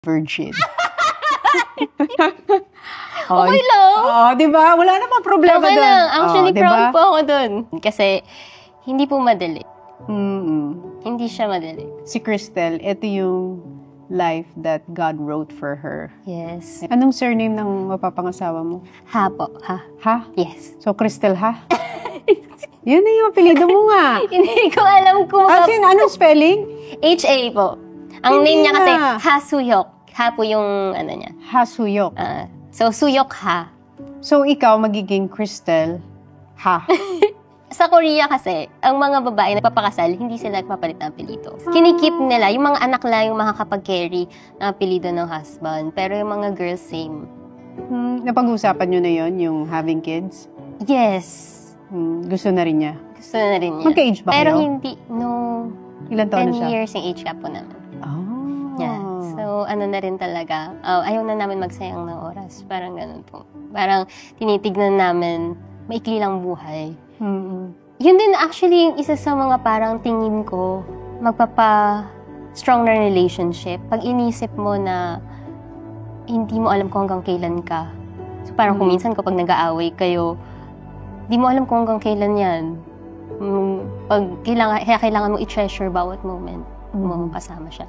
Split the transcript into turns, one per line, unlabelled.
virgin.
Okay lang.
Diba? Wala namang problema
Okay
doon.
lang. Actually,
diba?
proud po ako doon. Kasi, hindi po madali.
Mm-mm.
Hindi siya madali.
Si Cristel, ito yung life that God wrote for her.
Yes.
Anong surname ng mapapangasawa mo?
Ha po. Ha?
Ha?
Yes.
So, Cristel, ha? Yun na yung apelido mo nga.
Hindi ko alam kung
Anong spelling?
H-A po. Ang
Hindi
name niya kasi,
na.
Ha Suyok. Ha po yung, ano niya.
Hasuyok.
So, Suyok Ha.
So, ikaw magiging Cristel, ha?
Sa Korea kasi, ang mga babae nagpapakasal, hindi sila nagpapalit ng apelido. Kinikip nila, yung mga anak lang yung makakapag-carry ng apelido ng husband. Pero yung mga girls, same.
Napag-usapan nyo na yon yung having kids?
Yes.
Gusto na rin niya?
Gusto na rin niya.
Magka-age ba
Pero
kayo?
hindi, no.
Ilan taon na
10
siya?
years yung age gap po namin.
Oh.
Yeah. So, ano na rin talaga, ayaw na namin magsayang ng oras. Parang ganun po. Parang tinitignan namin, maikli lang buhay. Yun din actually yung isa sa mga parang tingin ko, magpapa-strong na relationship. Pag inisip mo na hindi mo alam kung hanggang kailan ka. So parang kung minsan kapag nag-aaway kayo, di mo alam kung hanggang kailan yan. Kaya kailangan mo i-treasure bawat moment mo kasama siya.